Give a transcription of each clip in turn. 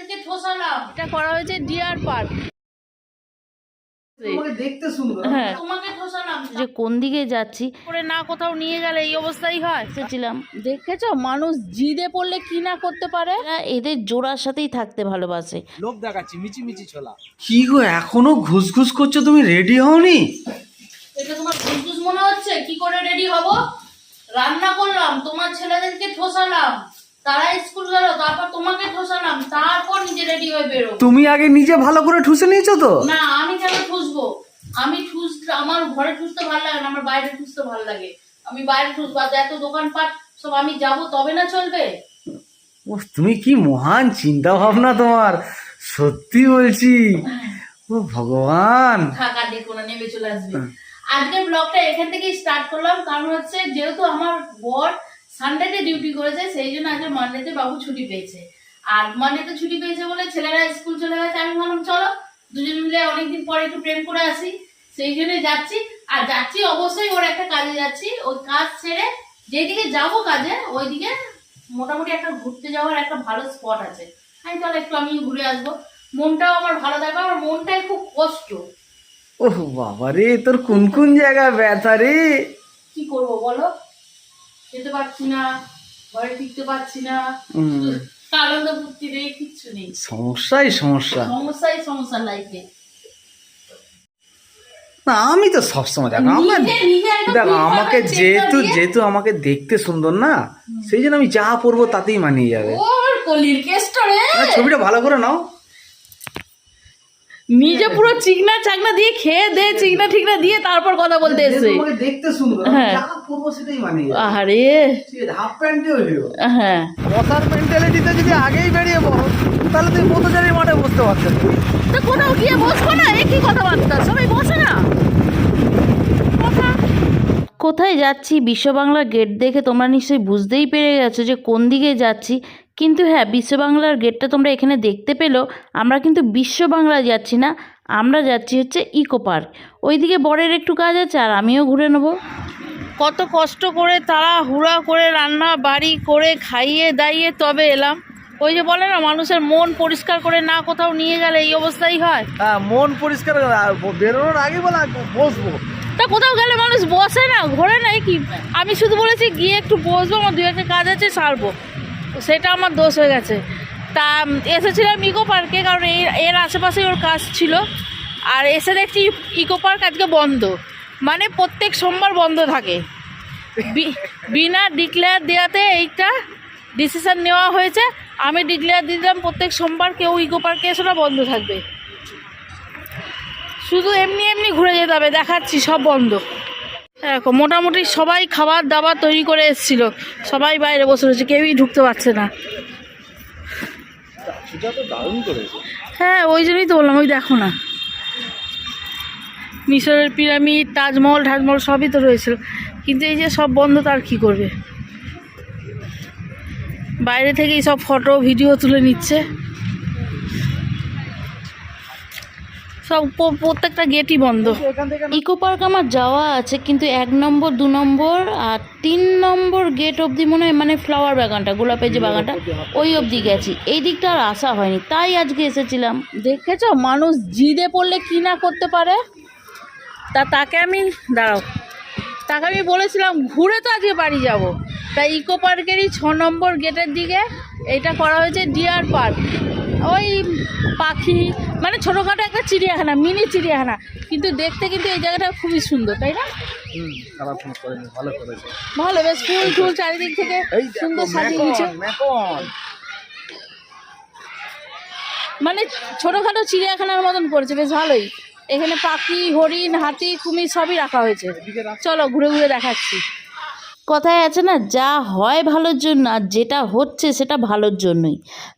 ছেলেদেরকে ঠোসালাম। এটা করা হয়েছে ডিয়ার পার্ক। দেখতে সুন্দর। হ্যাঁ, তোমাকে ঠোসালাম যে কোন দিকে যাচ্ছি করে না কোথাও নিয়ে গেলে এই অবস্থাই হয়। এসেছিলাম, দেখেছো মানুষ জিদে পড়লে কি না করতে পারে। এদের জোড়ার সাথেই থাকতে ভালোবাসে। লোভ দেখাচ্ছি মিচি ছোলা। কি গো এখনো ঘুসঘুস করছো, তুমি রেডি হওনি? এটা তোমার ঘুসঘুস মনে হচ্ছে? কি করে রেডি হব? রান্না করলাম, তোমার ছেলেদেরকে ঠোসালাম, তারা স্কুল গেল, তারপর তোমাকে ঠোসালাম, তারপর নিজে রেডি হয়ে বেরো। তুমি আগে নিজে ভালো করে ঠুসে নিয়েছো তো? না, আমি কেন ঠুসবো? আমি আমার ঘরে ঠুসতে ভালো লাগে না, আমার বাইরে ঠুসতে ভালো লাগে। আমি বাইরে ঠুসবো, এত দোকানপাট সব আমি যাব তবে না চলবে। ও তুমি কি মহান চিন্তা ভাবনা তোমার, সত্যি বলছি। ও ভগবান। থাকা দেখো না, নেমে চলে আসবে। আজকের ব্লগটা এখান থেকেই স্টার্ট করলাম, কারণ হচ্ছে যেহেতু আমার বর সানডেতে ডিউটি করেছে, সেই জন্য আজকে মানডেতে বাবু ছুটি পেয়েছে। আর মানডেতে ছুটি পেয়েছে বলে ছেলেরা স্কুল চলে গেছে। আমি বললাম চলো দুজন মিলে অনেকদিন পরে একটু প্রেম করে আসি, সেই জন্যই যাচ্ছি। আর যাচ্ছি অবশ্যই ওর একটা কাজে যাচ্ছি। ওই কাজ ছেড়ে যেদিকে যাবো কাজে, ওইদিকে মোটামুটি একটা ঘুরতে যাওয়ার একটা ভালো স্পট আছে। আমি চলো একটু আমি ঘুরে আসবো, মনটাও আমার ভালো থাকবে। আমার মনটাই খুব কষ্ট। ওহ বাবা রে, তোর কোন কোন জায়গা ব্যথা রে? কি করবো বলো, যেতে পারছি না, ঘরে টিকতে পারছি না, আনন্দ ফুর্তি নেই, কিচ্ছু নেই। সমস্যাই সমস্যা লাইফে। না আমি তো সবসময় দেখো দেখো আমাকে যেহেতু আমাকে দেখতে সুন্দর না, সেই জন্য আমি যা পরবো তাতেই মানিয়ে যাবে। ও আমার কলির কেষ্ট রে। ছবিটা ভালো করে নাও। নিজে পুরো চিকনা চাকনা দিয়ে খেয়ে দে, চিকনা ঠিকনা দিয়ে তারপর কথা বলতে এসে দেখতে সুন্দর, যা পরবো সেটাই মানিয়ে যাবে। আরে হাফ প্যান্টেও হলো। হ্যাঁ, বসার মেন্টালিটিতে যদি আগেই বেরিয়ে পড়ো, তাহলে তুমি পথচারীর মাঠে বসতে পারছো না। তো কোথাও গিয়ে বসবো না, একই কথাবার্তা, সবাই বসে না। কোথায় যাচ্ছি বিশ্ব বাংলার গেট দেখে তোমরা নিশ্চয়ই বুঝতেই পেরে গেছো যে কোন দিকে যাচ্ছি। কিন্তু হ্যাঁ, বিশ্ব বাংলার গেটটা তোমরা এখানে দেখতে পেলেও আমরা কিন্তু বিশ্ব বাংলায় যাচ্ছি না, আমরা যাচ্ছি হচ্ছে ইকো পার্ক। ওইদিকে বরের একটু কাজ আছে আর আমিও ঘুরে নেব। কত কষ্ট করে তারা হুড়া করে রান্না বাড়ি করে খাইয়ে দাইয়ে তবে এলাম। ওই যে বলে না, মানুষের মন পরিষ্কার করে না কোথাও নিয়ে গেলে এই অবস্থাই হয়। হ্যাঁ, মন পরিষ্কার বেরোনোর আগে বলা বসবো। তা কোথাও গেলে মানুষ বসে না, ঘোরে না, কি? আমি শুধু বলেছি গিয়ে একটু বসবো, আমার দু একটা কাজ আছে সারবো, সেটা আমার দোষ হয়ে গেছে। তা এসেছিলাম ইকো পার্কে, কারণ এর আশেপাশেই ওর কাজ ছিল। আর এসে দেখছি ইকো পার্ক আজকে বন্ধ, মানে প্রত্যেক সোমবার বন্ধ থাকে। বিনা ডিক্লেয়ার দেওয়াতে এইটা ডিসিশন নেওয়া হয়েছে। আমি ডিক্লেয়ার দিয়ে দিলাম প্রত্যেক সোমবার কেউ ইকো পার্কে এসে না, বন্ধ থাকবে। শুধু এমনি ঘুরে যেতে হবে, দেখাচ্ছি সব বন্ধ। দেখো মোটামুটি সবাই খাবার দাবার তৈরি করে এসেছিল, সবাই বাইরে বসে রয়েছে, কেউই ঢুকতে পারছে না। হ্যাঁ, ওই জন্যই তো বললাম, ওই দেখো না, মিশরের পিরামিড, তাজমহল সবই তো রয়েছিল, কিন্তু এই যে সব বন্ধ, তার কি করবে? বাইরে থেকেই সব ফটো ভিডিও তুলে নিচ্ছে, সব প্রত্যেকটা গেটই বন্ধ। ইকো পার্ক আমার যাওয়া আছে, কিন্তু 1 নম্বর 2 নম্বর আর 3 নম্বর গেট অবধি মনে হয়, মানে ফ্লাওয়ার বাগানটা, গোলাপের যে বাগানটা, ওই অবধি গেছি। এই দিকটা আর আসা হয়নি, তাই আজকে এসেছিলাম। দেখেছো মানুষ জিদে পড়লে কি না করতে পারে। তাকে আমি তাকে আমি বলেছিলাম ঘুরে তো আজকে বাড়ি যাব। তাই ইকো পার্কেরই 6 নম্বর গেটের দিকে এইটা করা হয়েছে ডিয়ার পার্ক। ওই পাখি, মানে ছোটোখাটো একটা চিড়িয়াখানা, মিনি চিড়িয়াখানা, কিন্তু দেখতে কিন্তু এই জায়গাটা খুবই সুন্দর, তাই না? ভালো, বেশ ফুল টুল চারিদিক থেকে সুন্দর সাজিয়ে দিচ্ছে। মানে ছোটোখাটো চিড়িয়াখানার মতন করেছে, বেশ ভালোই। এখানে পাখি, হরিণ, হাতি, কুমির সবই রাখা হয়েছে। চলো ঘুরে ঘুরে দেখাচ্ছি। কথায় আছে না, যা হয় ভালোর জন্য, আর যেটা হচ্ছে সেটা ভালোর জন্যই।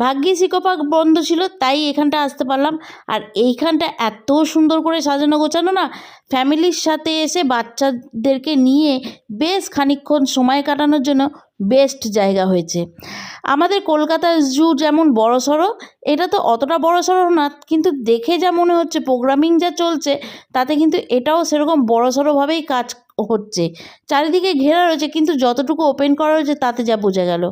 ভাগ্যিস ইকো পার্ক বন্ধ ছিল, তাই এখানটা আসতে পারলাম। আর এইখানটা এত সুন্দর করে সাজানো গোছানো না, ফ্যামিলির সাথে এসে বাচ্চাদেরকে নিয়ে বেশ খানিকক্ষণ সময় কাটানোর জন্য বেস্ট জায়গা হয়েছে। আমাদের কলকাতা জু যেমন বড়সড়, এটা তো অতটা বড়সড় না, কিন্তু দেখে যা মনে হচ্ছে, প্রোগ্রামিং যা চলছে, তাতে কিন্তু এটাও সেরকম বড়সড়ভাবেই কাজ হচ্ছে। চারিদিকে ঘেরা রয়েছে, কিন্তু যতটুকু ওপেন করা হয়েছে তাতে যা বোঝা গেল।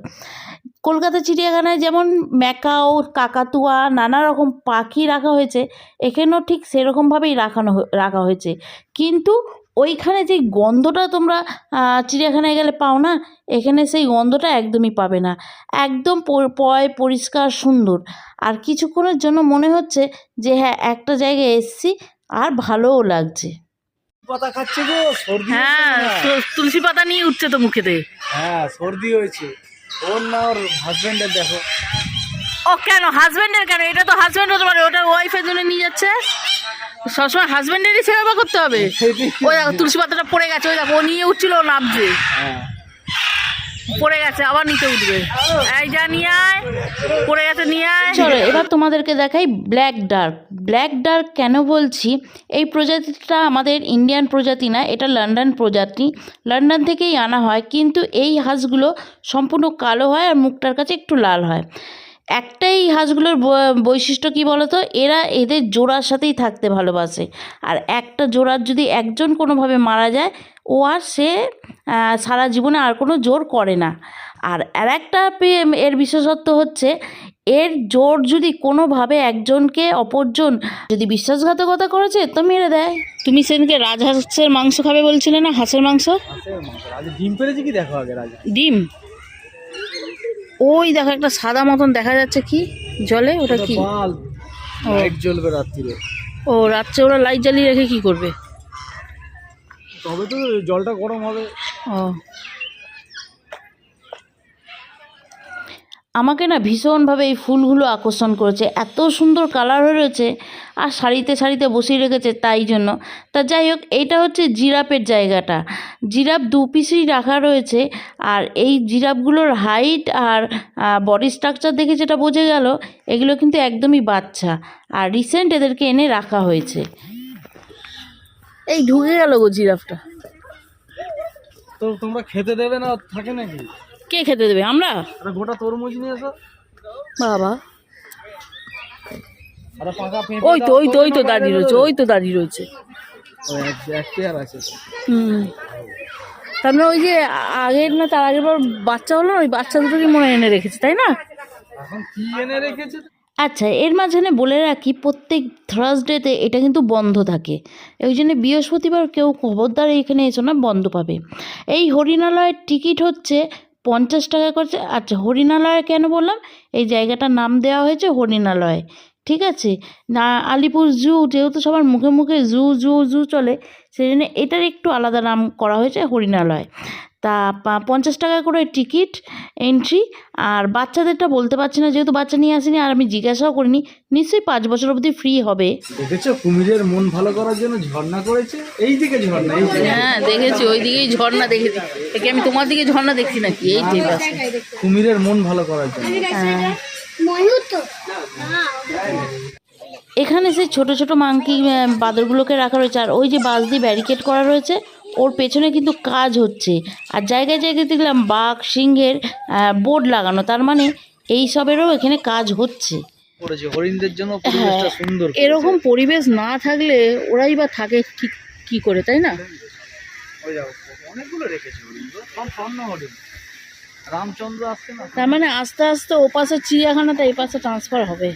কলকাতা চিড়িয়াখানায় যেমন ম্যাকাও, কাকাতুয়া নানা রকম পাখি রাখা হয়েছে, এখানেও ঠিক সেরকমভাবেই রাখা হয়েছে। কিন্তু ওইখানে যে গন্ধটা তোমরা চিড়িয়াখানায় গেলে পাও না, এখানে সেই গন্ধটা একদমই পাবে না। একদম পরিষ্কার সুন্দর। আর কিছুক্ষণের জন্য মনে হচ্ছে যে হ্যাঁ একটা জায়গায় এসেছি, আর ভালোও লাগছে। পাতা খাচ্ছে গো, সর্দি হ্যাঁ, তুলসী পাতা নিয়ে উঠছে তো মুখেতে। হ্যাঁ সর্দি হয়েছে ওর, না ওর হাজবেন্ডের দেখো। ও কেন হাজবেন্ডের কেন? এটা তো হাজবেন্ড হতে পারে, ওটা ওয়াইফের জন্য নিয়ে যাচ্ছে। সবসময় হাজবেন্ডেরই সেবা করতে হবে। ওই দেখো তুলসী পাতাটা পড়ে গেছে, ওই দেখো ও নিয়ে উঠছিল, ও নামছে, হ্যাঁ পড়ে গেছে, আবার নিতে উঠবে। এই যা নিয়ে আয়, পড়ে গেছে, নিয়ে আয়। চলো এবার তোমাদেরকে দেখাই ব্ল্যাক ডার্ক। ব্ল্যাক ডার্ক কেন বলছি, এই প্রজাতিটা আমাদের ইন্ডিয়ান প্রজাতি না, এটা লন্ডন প্রজাতি, লন্ডন থেকেই আনা হয়। কিন্তু এই হাঁসগুলো সম্পূর্ণ কালো হয় আর মুখটার কাছে একটু লাল হয়। একটাই হাঁসগুলোর বৈশিষ্ট্য কী বলো তো, এরা এদের জোড়ার সাথেই থাকতে ভালোবাসে। আর একটা জোড়ার যদি একজন কোনোভাবে মারা যায়, ও আর সে সারা জীবনে আর কোনো জোর করে না। আর একটা এর বিশেষত্ব হচ্ছে, এর জোর যদি কোনোভাবে একজনকে অপরজন যদি বিশ্বাসঘাতকতা করেছে তো মেরে দেয়। তুমি সেদিনকে রাজহাঁসের মাংস খাবে বলছিলে না, হাঁসের মাংস? ডিম পেরেছি কি দেখো আগে রাজা। ডিম? ওই দেখো একটা সাদা মতন দেখা যাচ্ছে, কি জলে ওটা? কি লাইট জ্বলবে রাত্রিরে। ও রাত্রে ওরা লাইট জ্বালিয়ে রেখে কি করবে? তবে তো জলটা গরম হবে। ও আমাকে না ভীষণভাবে এই ফুলগুলো আকর্ষণ করেছে, এত সুন্দর কালার হয়ে রয়েছে, আর সারিতে সারিতে বসিয়ে রেখেছে তাই জন্য। তা যাই হোক, এইটা হচ্ছে জিরাফের জায়গাটা। জিরাফ দু পিসই রাখা রয়েছে। আর এই জিরাফগুলোর হাইট আর বডি স্ট্রাকচার দেখে যেটা বোঝা গেল, এগুলো কিন্তু একদমই বাচ্চা, আর রিসেন্ট এদেরকে এনে রাখা হয়েছে। এই ঢুকে গেল গো জিরাফটা। তো তোমরা খেতে দেবে না, থাকে নাকি? কে খেতে দেবে? আমরা? গোটা তরমুজ নিয়ে এসো বাবা, আর পাকা পেঁপে। ওই তো ওই তো ওই তো দাঁড়িয়ে রয়েছে, ওই তো দাঁড়িয়ে রয়েছে। এক পেয়ার আছে। তার মানে ওই যে আগের না তার আগের বার বাচ্চা হলো, ওই বাচ্চা দুটোকে মনে এনে রেখেছে, তাই না? এখন কি এনে রেখেছে? আচ্ছা, এর মাঝখানে বলে রাখি, প্রত্যেক থার্সডেতে এটা কিন্তু বন্ধ থাকে। ওই জন্য বৃহস্পতিবার কেউ খবরদার এখানে এসো না, বন্ধ পাবে। এই হরিণালয়ের টিকিট হচ্ছে 50 টাকা করছে। আচ্ছা, হরিণালয় কেন বললাম, এই জায়গাটার নাম দেওয়া হয়েছে হরিণালয়, ঠিক আছে না? আলিপুর জু যেহেতু সবার মুখে মুখে জু জু জু চলে, সেই জন্য এটার একটু আলাদা নাম করা হয়েছে হরিণালয়। তা 50 টাকা করে টিকিট এন্ট্রি। আর বাচ্চাদেরটা বলতে পারছি না, যেহেতু বাচ্চা নিয়ে আসিনি, আর আমি জিজ্ঞাসাও করিনি, নিশ্চয়ই 5 বছর অবধি ফ্রি হবে। দেখেছো কুমিরের মন ভালো করার জন্য ঝর্ণা করেছে, এই দিকে ঝর্ণা, এই দিকে। হ্যাঁ দেখেছি, ওই দিকেই ঝর্ণা দেখেছি। একে আমি তোমার দিকে ঝর্ণা দেখছি নাকি? এই ঠিক আছে, কুমিরের মন ভালো করার জন্য। এখানে সেই ছোট ছোট মাংকি বাঁদরগুলোকে রাখা রয়েছে। আর ওই যে বাঁশ দিয়ে ব্যারিকেড করা রয়েছে, ওর পেছনে কিন্তু কাজ হচ্ছে। আর জায়গায় জায়গায় দেখলাম বাঘ সিংহের বোর্ড লাগানো, তার মানে এই সবেরও এখানে কাজ হচ্ছে। হরিণদের জন্য পরিবেশটা সুন্দর। এরকম পরিবেশ না থাকলে ওরাই বা থাকে কি করে, তাই না? ওই যাও অনেকগুলো রেখেছে হরিণ, সব স্বর্ণ হরিণ। রামচন্দ্র আসছে না, তার মানে আস্তে আস্তে ও পাশে চিড়িয়াখানাটা এই পাশে ট্রান্সফার হবে।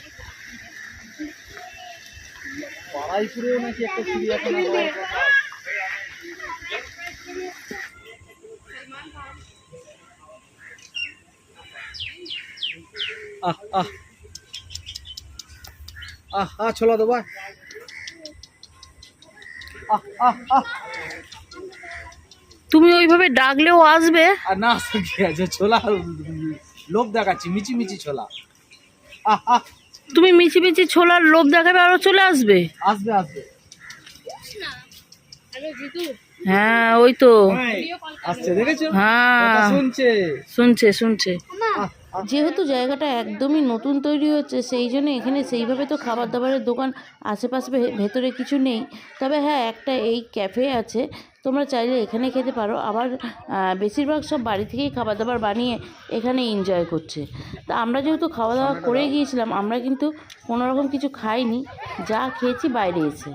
পাড়াইপুরেও নাকি একটা চিড়িয়াখানা হওয়ার কথা। আহ আহ আহ আহ ছোলা দেবা। আহ আহ আহ তুমি ওইভাবে ডাকলেও আসবে। আর না ঠিক আছে, ছোলা লোভ দেখাচ্ছি, মিচি মিচি ছোলা। আহ আহ তুমি মিছিমিছি ছোলার লোভ দেখাবে, আরো চলে আসবে। আসবে আসবে। হ্যাঁ ওই তো আসছে, দেখেছো? হ্যাঁ শুনছে শুনছে শুনছে। আহ আহ যেহেতু জায়গাটা একদমই নতুন তৈরি হচ্ছে, সেই জন্য এখানে সেইভাবে তো খাবার দাবারের দোকান আশেপাশে ভেতরে কিছু নেই। তবে হ্যাঁ একটা এই ক্যাফে আছে, তোমরা চাইলে এখানে খেতে পারো। আবার বেশিরভাগ সব বাড়ি থেকেই খাবার দাবার বানিয়ে এখানে এনজয় করছে। তা আমরা যেহেতু খাওয়া দাওয়া করে গিয়েছিলাম, আমরা কিন্তু কোনোরকম কিছু খাইনি, যা খেয়েছি বাইরে এসে।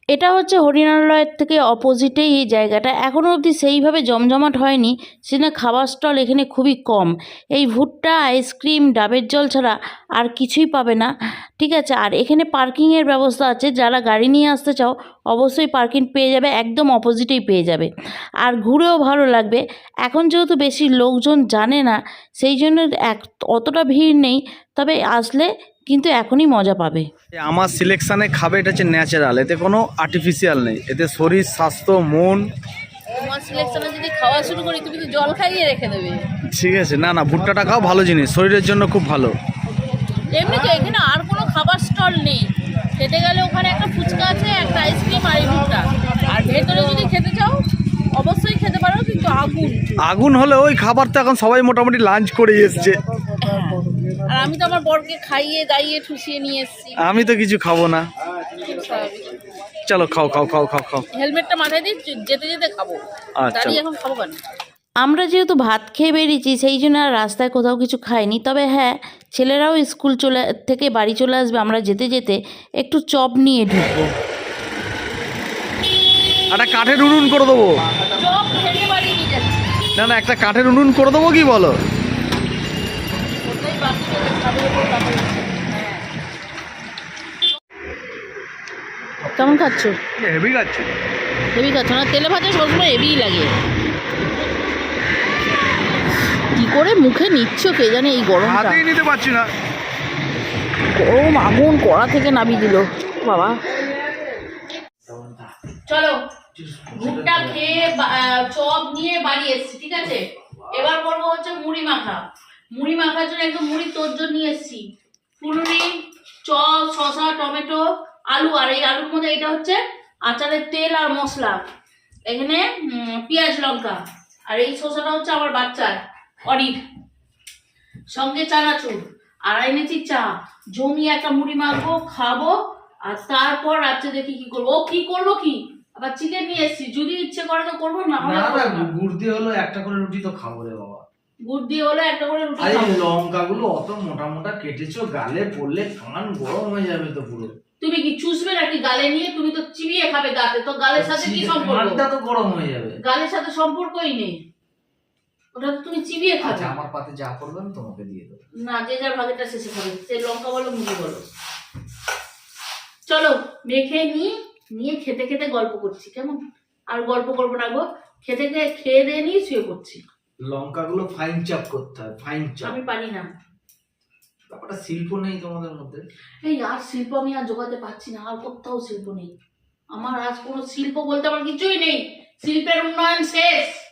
এটা হচ্ছে হরিণালয়ের থেকে অপোজিটেই এই জায়গাটা, এখনও অবধি সেইভাবে জমজমাট হয়নি, সেজন্য খাবার স্টল এখানে খুবই কম। এই ভুট্টা, আইসক্রিম, ডাবের জল ছাড়া আর কিছুই পাবে না, ঠিক আছে। আর এখানে পার্কিংয়ের ব্যবস্থা আছে, যারা গাড়ি নিয়ে আসতে চাও অবশ্যই পার্কিং পেয়ে যাবে, একদম অপোজিটেই পেয়ে যাবে। আর ঘুরেও ভালো লাগবে। এখন যেহেতু বেশি লোকজন জানে না, সেই জন্য অতটা ভিড় নেই, তবে আসলে কিন্তু এখনই মজা পাবে। আমার সিলেকশানে খাবে এটা হচ্ছে ন্যাচারাল, এতে কোনো আর্টিফিশিয়াল নেই, এতে শরীর, স্বাস্থ্য, মন। তোমার সিলেকশনে যদি খাওয়া শুরু করি তুমি তো জল খাইয়ে রেখে দেবে। ঠিক আছে, না না, ভুট্টাটা খাও, ভালো জিনিস, শরীরের জন্য খুব ভালো। এমনি তো এখানে আর কোনো খাবার স্টল নেই, খেতে গেলে ওখানে একটা ফুচকা আছে, একটা আইসক্রিম আর এই ভুট্টা। আর ভেতরে যদি খেতে চাও অবশ্যই খেতে পারো, কিন্তু আগুন আগুন হলে ওই খাবার তো এখন সবাই মোটামুটি লাঞ্চ করে এসছে। আর আমি তো আমার বরকে খাইয়ে দাইয়ে ঠুসিয়ে নিয়ে এসেছি। আমি তো কিছু খাবো না। চলো খাও খাও খাও খাও খাও। হেলমেটটা মাথায় দিয়ে যেতে যেতে খাবো, আচ্ছা। দাঁড়িয়ে এখন খাবো কেন? আমরা যেহেতু ভাত খেয়ে বেরিয়েছি সেই জন্য আর রাস্তায় কোথাও কিছু খাইনি, তবে হ্যাঁ, ছেলেরাও স্কুল থেকে বাড়ি চলে আসবে, আমরা যেতে যেতে একটু চপ নিয়ে ঢুকবো। একটা কাঠের উনুন করে দেবো। চপ খেতে বাড়ি নিয়ে যাচ্ছি। না না, একটা কাঠের উনুন করে দেবো, কি বলো? ওটাই বাকি চলে ছাদের উপর তারপরে। হ্যাঁ। কেমন খাচ্ছ? হেভি খাচ্ছে। হেভি খাচ্ছ না? তেলে ভাজা সবসময় হেভিই লাগে। কি করে মুখে নিচ্ছ কে জানে এই গরমটা। হাতেই নিতে পারছি না। গরম আগুন কড়া থেকে নামিয়ে দিল বাবা। চলো ভুট্টা খেয়ে চপ নিয়ে বাড়ি এসেছি, ঠিক আছে। এবার করবো হচ্ছে মুড়ি মাখা। মুড়ি মাখার জন্য একদম মুড়ি তোরজোর নিয়ে এসেছি, ফুলুরি, চপ, শসা, টমেটো, আলু। আর এই আলুর মধ্যে এটা হচ্ছে আচারের তেল আর মশলা, এখানে পেঁয়াজ লঙ্কা। আর এই শসাটা হচ্ছে আমার বাচ্চার অরির, সঙ্গে চানাচুর। আর এনেছি চা, জমিয়ে একটা মুড়ি মাখবো, খাবো। আর তারপর রাত্রে দেখি কি করবো। ও কি করবো, কি আবার চিকেন নিয়ে এসেছি, যদি ইচ্ছে করে তো করবো, না হলে করবো না। গুড় দিয়ে হলো একটা করে রুটি তো খাবো রে বাবা। গুড় দিয়ে হলে একটা করে রুটি আরে খাবো। লঙ্কাগুলো অত মোটা মোটা কেটেছো, গালে পড়লে কান গরম হয়ে যাবে তো পুরো। তুমি কি চুষবে নাকি গালে নিয়ে? তুমি তো চিবিয়ে খাবে দাঁতে, তো গালের সাথে কি সম্পর্ক? কানটা তো গরম হয়ে যাবে। গালের সাথে সম্পর্কই নেই, ওটা তো তুমি চিবিয়ে খাবে। আচ্ছা, আমার পাতে যা করবে আমি তোমাকে দিয়ে দেবো। না, যে যার ভাগেরটা শেষে খাবে, সে লঙ্কা বলো মুড়ি বলো। চলো মেখে নিয়ে খেতে খেতে গল্প করছি, কেমন? আর গল্প করবো না গো, খেয়ে দিয়ে নিয়ে শুয়ে পড়ছি। লঙ্কাগুলো ফাইন চপ করতে হয়, ফাইন চপ। আমি পারি না, ব্যাপারটা শিল্প নেই তোমাদের মধ্যে। এই আর শিল্প আমি আর জোগাতে পারছি না, আর কোথাও শিল্প নেই আমার। আজ কোনো শিল্প বলতে আমার কিছুই নেই, শিল্পের উন্নয়ন শেষ।